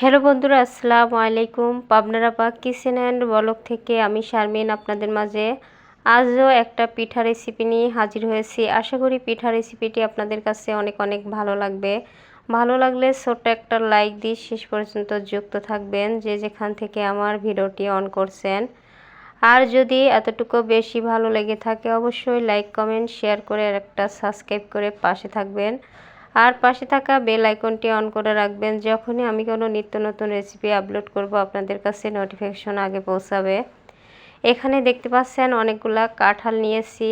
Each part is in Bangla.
হ্যালো বন্ধুরা, আসসালামু আলাইকুম। পাবনার পাক কিচেন অ্যান্ড ব্লগ থেকে আমি শারমিন আপনাদের মাঝে আজও একটা পিঠা রেসিপি নিয়ে হাজির হয়েছি। আশা করি পিঠা রেসিপিটি আপনাদের কাছে অনেক অনেক ভালো লাগবে। ভালো লাগলে ছোট্ট একটা লাইক দিয়ে শেষ পর্যন্ত যুক্ত থাকবেন, যে যেখান থেকে আমার ভিডিওটি অন করছেন। আর যদি এতটুকু বেশি ভালো লেগে থাকে অবশ্যই লাইক কমেন্ট শেয়ার করে আর একটা সাবস্ক্রাইব করে পাশে থাকবেন। আর পাশে থাকা বেল আইকনটি অন করে রাখবেন, যখনই আমি কোনো নিত্য নতুন রেসিপি আপলোড করব আপনাদের কাছে নোটিফিকেশন আগে পৌঁছাবে। এখানে দেখতে পাচ্ছেন অনেকগুলা কাঁঠাল নিয়েছি,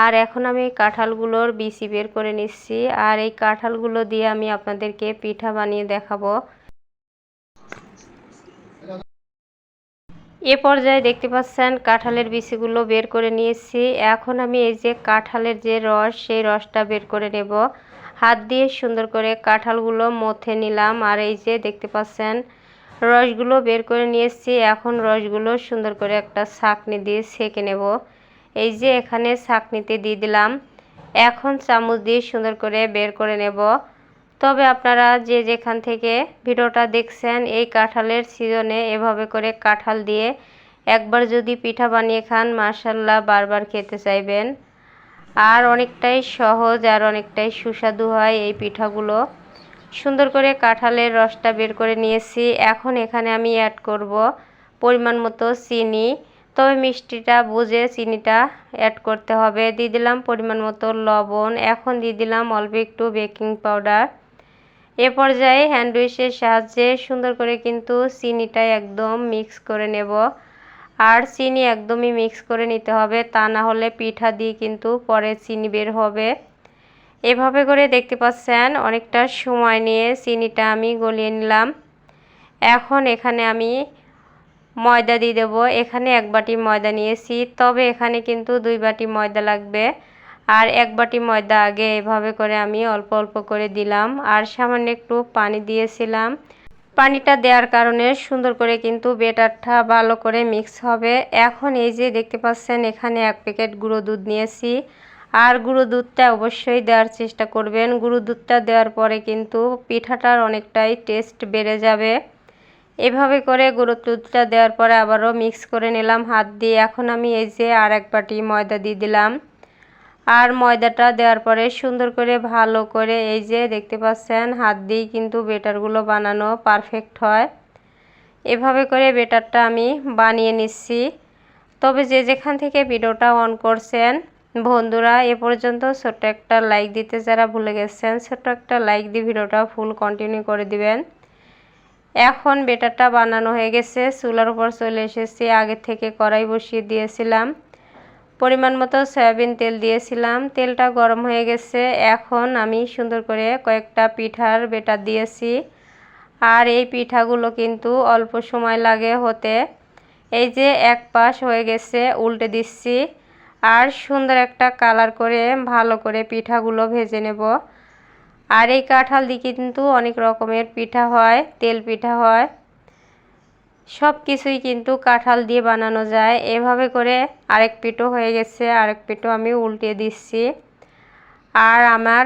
আর এখন আমি কাঁঠালগুলোর বিচি বের করে নিচ্ছি। আর এই কাঁঠালগুলো দিয়ে আমি আপনাদেরকে পিঠা বানিয়ে দেখাবো। এ পর্যায়ে দেখতে পাচ্ছেন কাঁঠালের বিচিগুলো বের করে নিয়েছি। এখন আমি এই যে কাঁঠালের যে রস, সেই রসটা বের করে নেব। হাত দিয়ে সুন্দর করে কাঁঠালগুলো মথে নিলাম। আর এই যে দেখতে পাচ্ছেন রসগুলো বের করে নিয়েছি। এখন রসগুলো সুন্দর করে একটা ছাঁকনি দিয়ে ছেঁকে নেব। এই যে এখানে ছাঁকনিতে দিয়ে দিলাম। এখন চামচ দিয়ে সুন্দর করে বের করে নেব। তবে আপনারা যে যেখান থেকে ভিডিওটা দেখছেন, এই কাঁঠালের সিজনে এভাবে করে কাঁঠাল দিয়ে একবার যদি পিঠা বানিয়ে খান, মাশাআল্লাহ বারবার খেতে চাইবেন। আর অনেকটাই সহজ আর অনেকটাই সুস্বাদু হয় এই পিঠাগুলো। সুন্দর করে কাঁঠালের রসটা বের করে নিয়েছি। এখন এখানে আমি অ্যাড করব পরিমাণ মতো চিনি। তবে মিষ্টিটা বুঝে চিনিটা অ্যাড করতে হবে। দিয়ে দিলাম পরিমাণ মতো লবণ। এখন দিয়ে দিলাম অল্প একটু বেকিং পাউডার। এ পর্যায়ে হ্যান্ড উইচের সাহায্যে সুন্দর করে কিন্তু চিনিটা একদম মিক্স করে নেব। আর চিনি একদমই মিক্স করে নিতে হবে, তা না হলে পিঠা দিয়ে কিন্তু পরে চিনি বের হবে। এভাবে করে দেখতে পাচ্ছেন অনেকটা সময় নিয়ে চিনিটা আমি গলিয়ে নিলাম। এখন এখানে আমি ময়দা দিয়ে দেবো। এখানে 1 বাটি ময়দা নিয়েছি, তবে এখানে কিন্তু 2 বাটি ময়দা লাগবে। আর 1 বাটি ময়দা আগে এভাবে করে আমি অল্প অল্প করে দিলাম। আর সামান্য একটু পানি দিয়েছিলাম। পানিটা দেওয়ার কারণে সুন্দর করে কিন্তু ব্যাটারটা ভালো করে মিক্স হবে। এখন এই যে দেখতে পাচ্ছেন এখানে 1 প্যাকেট গুঁড়ো দুধ নিয়েছি। আর গুঁড়ো দুধটা অবশ্যই দেওয়ার চেষ্টা করবেন। গুঁড়ো দুধটা দেওয়ার পরে কিন্তু পিঠাটার অনেকটাই টেস্ট বেড়ে যাবে। এভাবে করে গুঁড়ো দুধটা দেওয়ার পরে আবারও মিক্স করে নিলাম হাত দিয়ে। এখন আমি এই যে আর 1 বাটি ময়দা দিয়ে দিলাম। আর ময়দাটা দেওয়ার পরে সুন্দর করে ভালো করে এই যে দেখতে পাচ্ছেন হাত দিয়েই কিন্তু ব্যাটারগুলো বানানো পারফেক্ট হয়। এভাবে করে ব্যাটারটা আমি বানিয়ে নিচ্ছি। তবে যে যেখান থেকে ভিডিওটা অন করছেন বন্ধুরা, এ পর্যন্ত ছোট্ট একটা লাইক দিতে যারা ভুলে গেছেন, ছোট্ট একটা লাইক দিয়ে ভিডিওটা ফুল কন্টিনিউ করে দিবেন। এখন ব্যাটারটা বানানো হয়ে গেছে, চুলার উপর চলে এসেছি। আগে থেকে কড়াই বসিয়ে দিয়েছিলাম, পরিমাণ মতো সয়াবিন তেল দিয়েছিলাম। তেলটা গরম হয়ে গেছে। এখন আমি সুন্দর করে কয়েকটা পিঠার ব্যাটার দিয়েছি। আর এই পিঠাগুলো কিন্তু অল্প সময় লাগে হতে। এই যে এক পাশ হয়ে গেছে, উল্টে দিচ্ছি। আর সুন্দর একটা কালার করে ভালো করে পিঠাগুলো ভেজে নেব। আর এই কাঁঠাল দিয়ে কিন্তু অনেক রকমের পিঠা হয়, তেল পিঠা হয়, সব কিছুই কিন্তু কাঁঠাল দিয়ে বানানো যায়। এভাবে করে আরেক পিঠও হয়ে গেছে, আরেক পিঠও আমি উল্টিয়ে দিচ্ছি। আর আমার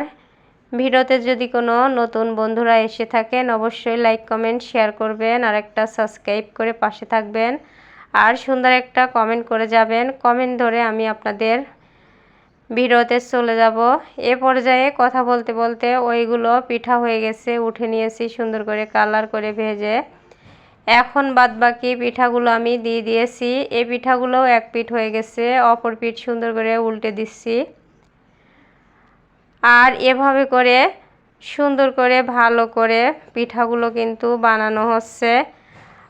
ভিডিওতে যদি কোনো নতুন বন্ধুরা এসে থাকেন অবশ্যই লাইক কমেন্ট শেয়ার করবেন, আর একটা সাবস্ক্রাইব করে পাশে থাকবেন। আর সুন্দর একটা কমেন্ট করে যাবেন। কমেন্ট ধরে আমি আপনাদের ভিডিওতে চলে যাব। এ পর্যায়ে কথা বলতে বলতে ওইগুলো পিঠা হয়ে গেছে, উঠে নিয়েছি সুন্দর করে কালার করে ভেজে। এখন বাদবাকি পিঠাগুলো আমি দিয়ে দিয়েছি। এই পিঠাগুলোও এক পিঠ হয়ে গেছে, অপর পিঠ সুন্দর করে উল্টে দিচ্ছি। আর এভাবে করে সুন্দর করে ভালো করে পিঠাগুলো কিন্তু বানানো হচ্ছে।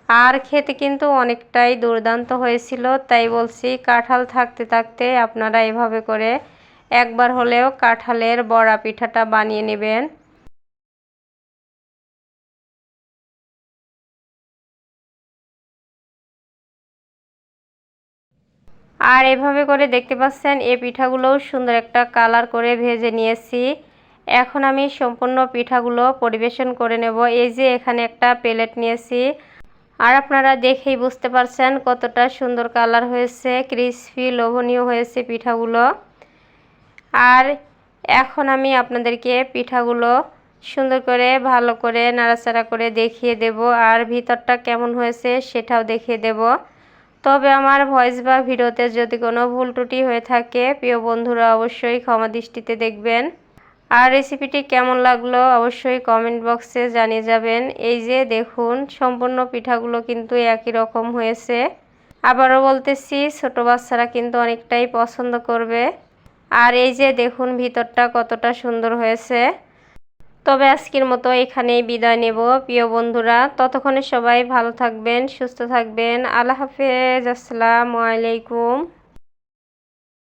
আর খেতে কিন্তু অনেকটাই দুর্দান্ত হয়েছিল। তাই বলছি কাঁঠাল থাকতে থাকতে আপনারা এভাবে করে একবার হলেও কাঁঠালের বড়া পিঠাটা বানিয়ে নেবেন। আর এভাবে করে দেখতে পাচ্ছেন এই পিঠাগুলোও সুন্দর একটা কালার করে ভেজে নিয়েছি। এখন আমি সম্পূর্ণ পিঠাগুলো পরিবেশন করে নেব। এই যে এখানে একটা প্লেট নিয়েছি। আর আপনারা দেখেই বুঝতে পারছেন কতটা সুন্দর কালার হয়েছে, ক্রিসপি লোভনীয় হয়েছে পিঠাগুলো। আর এখন আমি আপনাদেরকে পিঠাগুলো সুন্দর করে ভালো করে নাড়াচাড়া করে দেখিয়ে দেব, আর ভিতরটা কেমন হয়েছে সেটাও দেখিয়ে দেব। তবে আমার ভয়েস বা ভিডিওতে যদি কোনো ভুল ত্রুটি হয়ে থাকে প্রিয় বন্ধুরা অবশ্যই ক্ষমা দৃষ্টিতে দেখবেন। আর রেসিপিটি কেমন লাগলো অবশ্যই কমেন্ট বক্সে জানিয়ে যাবেন। এই যে দেখুন সম্পূর্ণ পিঠাগুলো কিন্তু একই রকম হয়েছে। আবারও বলতেছি ছোট বাচ্চারা কিন্তু অনেকটাই পছন্দ করবে। আর এই যে দেখুন ভিতরটা কতটা সুন্দর হয়েছে। তবে আজকের মতো এখানেই বিদায় নেব প্রিয় বন্ধুরা। ততক্ষণে সবাই ভালো থাকবেন, সুস্থ থাকবেন। আল্লাহ হাফেজ, আসসালামু আলাইকুম।